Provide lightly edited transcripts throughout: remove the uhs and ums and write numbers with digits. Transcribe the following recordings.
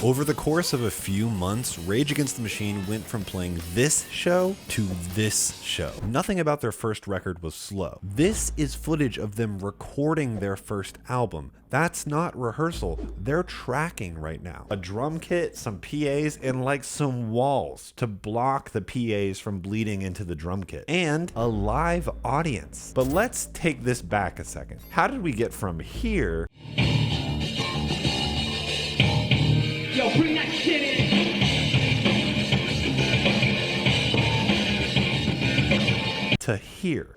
Over the course of a few months, Rage Against the Machine went from playing this show to this show. Nothing about their first record was slow. This is footage of them recording their first album. That's not rehearsal, they're tracking right now. A drum kit, some PAs, and like some walls to block the PAs from bleeding into the drum kit. And a live audience. But let's take this back a second. How did we get from here bring that shit in. to here?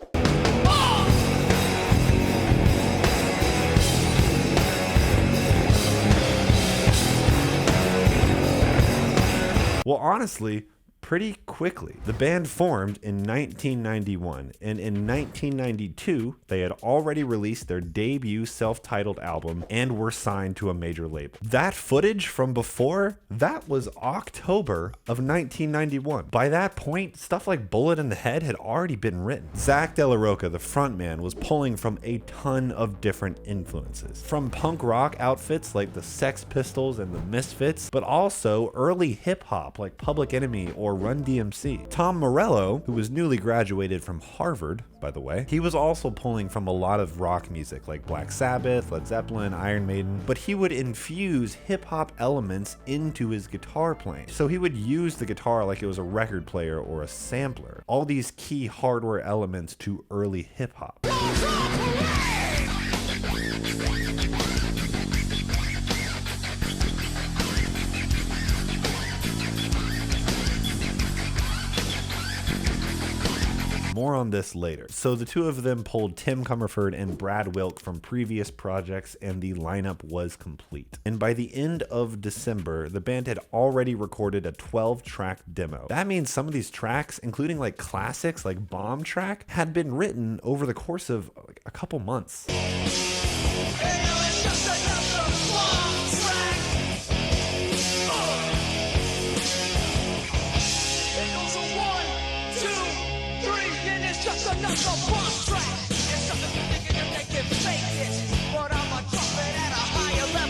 Well, honestly, pretty quickly. The band formed in 1991, and in 1992, they had already released their debut self-titled album and were signed to a major label. That footage from before, that was October of 1991. By that point, stuff like Bullet in the Head had already been written. Zach De La Rocha, the frontman, was pulling from a ton of different influences. From punk rock outfits like the Sex Pistols and the Misfits, but also early hip-hop like Public Enemy or Run DMC. Tom Morello, who was newly graduated from Harvard, by the way, he was also pulling from a lot of rock music like Black Sabbath, Led Zeppelin, Iron Maiden, but he would infuse hip-hop elements into his guitar playing. So he would use the guitar like it was a record player or a sampler. All these key hardware elements to early hip-hop. More on this later. So the two of them pulled Tim Comerford and Brad Wilk from previous projects, and the lineup was complete. And by the end of December, the band had already recorded a 12-track demo. That means some of these tracks, including like classics like Bomb Track, had been written over the course of like a couple months.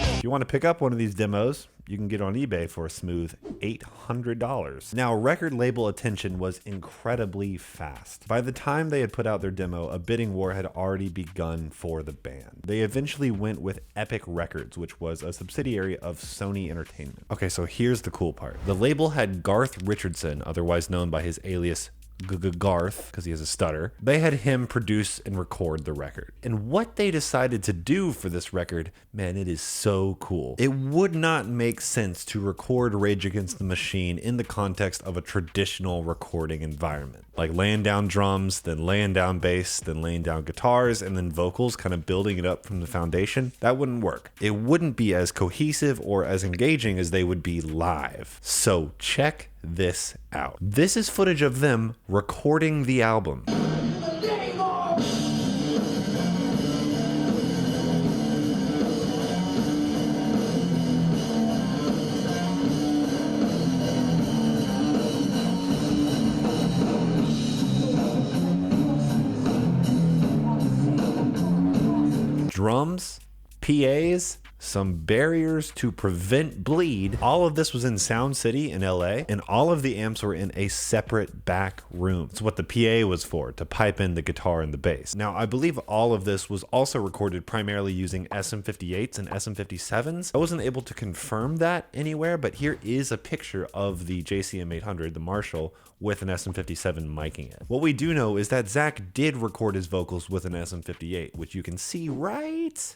If you want to pick up one of these demos, you can get on eBay for a smooth $800. Now, record label attention was incredibly fast. By the time they had put out their demo, a bidding war had already begun for the band. They eventually went with Epic Records, which was a subsidiary of Sony Entertainment. Okay, so here's the cool part. The label had Garth Richardson, otherwise known by his alias Garth, because he has a stutter. They had him produce and record the record. And what they decided to do for this record, man, it is so cool. It would not make sense to record Rage Against the Machine in the context of a traditional recording environment. Like laying down drums, then laying down bass, then laying down guitars, and then vocals, kind of building it up from the foundation. That wouldn't work. It wouldn't be as cohesive or as engaging as they would be live. So check this out. This is footage of them recording the album. Drums, PAs, some barriers to prevent bleed. All of this was in Sound City in LA, and all of the amps were in a separate back room. It's what the PA was for, to pipe in the guitar and the bass. Now, I believe all of this was also recorded primarily using SM58s and SM57s. I wasn't able to confirm that anywhere, but here is a picture of the JCM800, the Marshall, with an SM57 miking it. What we do know is that Zach did record his vocals with an SM58, which you can see right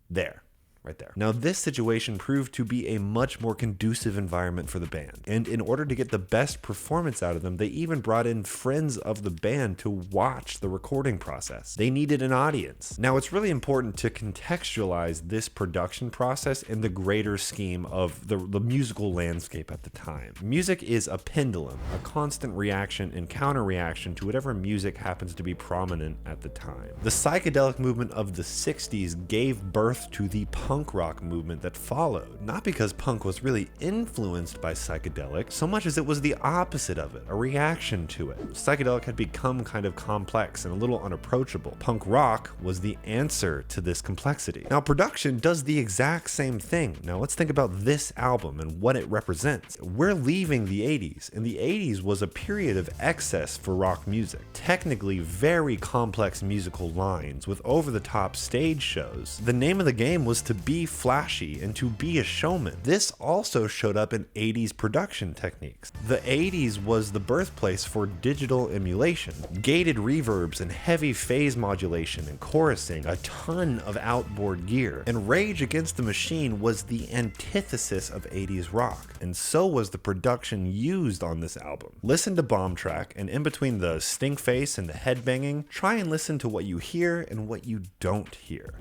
there. Right there. Now, this situation proved to be a much more conducive environment for the band. And in order to get the best performance out of them, they even brought in friends of the band to watch the recording process. They needed an audience. Now, it's really important to contextualize this production process in the greater scheme of the musical landscape at the time. Music is a pendulum, a constant reaction and counter-reaction to whatever music happens to be prominent at the time. The psychedelic movement of the 60s gave birth to the punk rock movement that followed. Not because punk was really influenced by psychedelic, so much as it was the opposite of it, a reaction to it. Psychedelic had become kind of complex and a little unapproachable. Punk rock was the answer to this complexity. Now, production does the exact same thing. Now, let's think about this album and what it represents. We're leaving the 80s, and the 80s was a period of excess for rock music. Technically very complex musical lines with over-the-top stage shows. The name of the game was to be flashy and to be a showman. This also showed up in 80s production techniques. The 80s was the birthplace for digital emulation, gated reverbs and heavy phase modulation and chorusing, a ton of outboard gear. And Rage Against the Machine was the antithesis of 80s rock, and so was the production used on this album. Listen to Bomb Track, and in between the stink face and the headbanging, try and listen to what you hear and what you don't hear.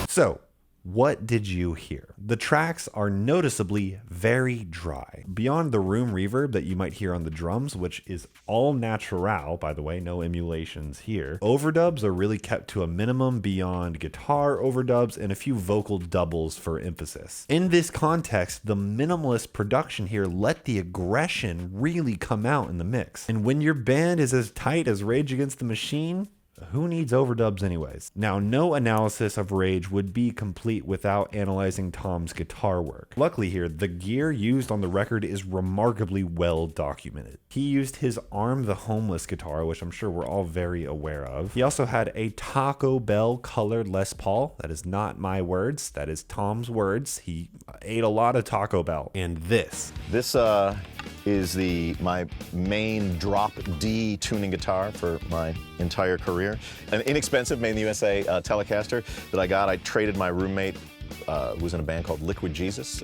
So, what did you hear? The tracks are noticeably very dry. Beyond the room reverb that you might hear on the drums, which is all natural, by the way, no emulations here, overdubs are really kept to a minimum beyond guitar overdubs and a few vocal doubles for emphasis. In this context, the minimalist production here let the aggression really come out in the mix. And when your band is as tight as Rage Against the Machine, who needs overdubs anyways? Now, no analysis of Rage would be complete without analyzing Tom's guitar work. Luckily here, the gear used on the record is remarkably well documented. He used his Arm the Homeless guitar, which I'm sure we're all very aware of. He also had a Taco Bell colored Les Paul. That is not my words, that is Tom's words. He ate a lot of Taco Bell. And this is my main drop D tuning guitar for my entire career. An inexpensive, made in the USA Telecaster that I got. I traded my roommate, who was in a band called Liquid Jesus.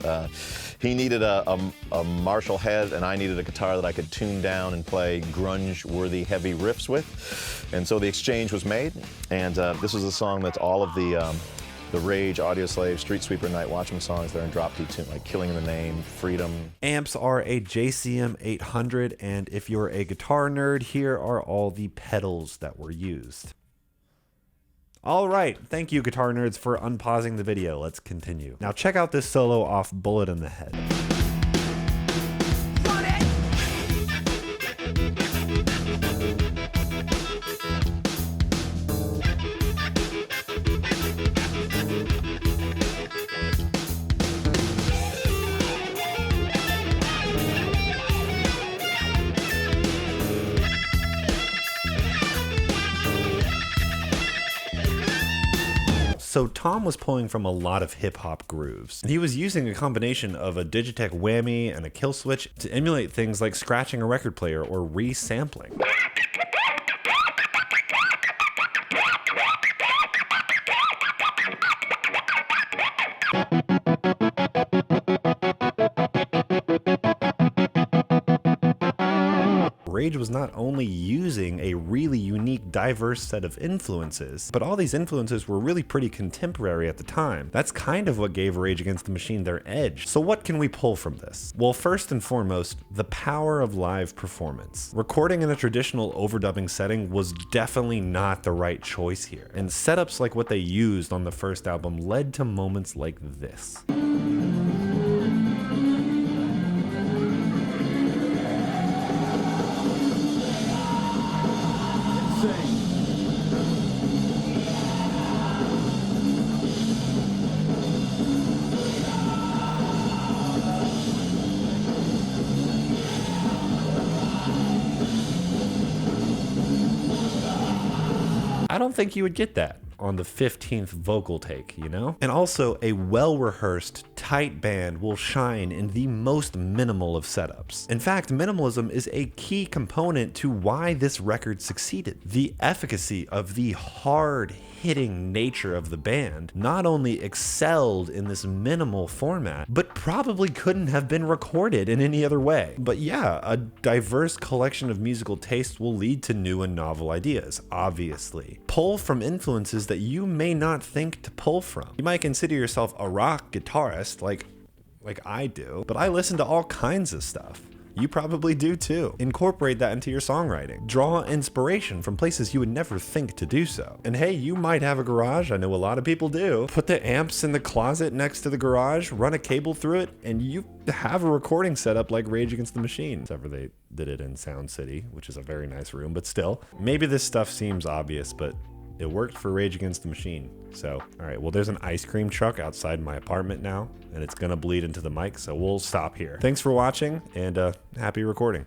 He needed a Marshall head, and I needed a guitar that I could tune down and play grunge-worthy heavy riffs with. And so the exchange was made, and this was a song that's all of the Rage, Audioslave, Street Sweeper, Night Watchman songs. They're in drop D tune, like Killing in the Name, Freedom. Amps are a JCM 800, and if you're a guitar nerd, here are all the pedals that were used. All right, thank you guitar nerds for unpausing the video. Let's continue. Now check out this solo off Bullet in the Head. So Tom was pulling from a lot of hip-hop grooves. He was using a combination of a Digitech whammy and a kill switch to emulate things like scratching a record player or re-sampling. Rage was not only using a really unique, diverse set of influences, but all these influences were really pretty contemporary at the time. That's kind of what gave Rage Against the Machine their edge. So what can we pull from this? Well, first and foremost, the power of live performance. Recording in a traditional overdubbing setting was definitely not the right choice here, and setups like what they used on the first album led to moments like this. I don't think you would get that. on the 15th vocal take, you know? And also, a well-rehearsed, tight band will shine in the most minimal of setups. In fact, minimalism is a key component to why this record succeeded. The efficacy of the hard-hitting nature of the band not only excelled in this minimal format, but probably couldn't have been recorded in any other way. But yeah, a diverse collection of musical tastes will lead to new and novel ideas, obviously. Pull from influences that you may not think to pull from. You might consider yourself a rock guitarist like I do, but I listen to all kinds of stuff. You probably do too. Incorporate that into your songwriting. Draw inspiration from places you would never think to do so. And hey, you might have a garage. I know a lot of people do. Put the amps in the closet next to the garage, run a cable through it, and you have a recording setup like Rage Against the Machine. Except for they did it in Sound City, which is a very nice room, but still. Maybe this stuff seems obvious, but it worked for Rage Against the Machine. So, all right, well, there's an ice cream truck outside my apartment now, and it's gonna bleed into the mic, so we'll stop here. Thanks for watching, and happy recording.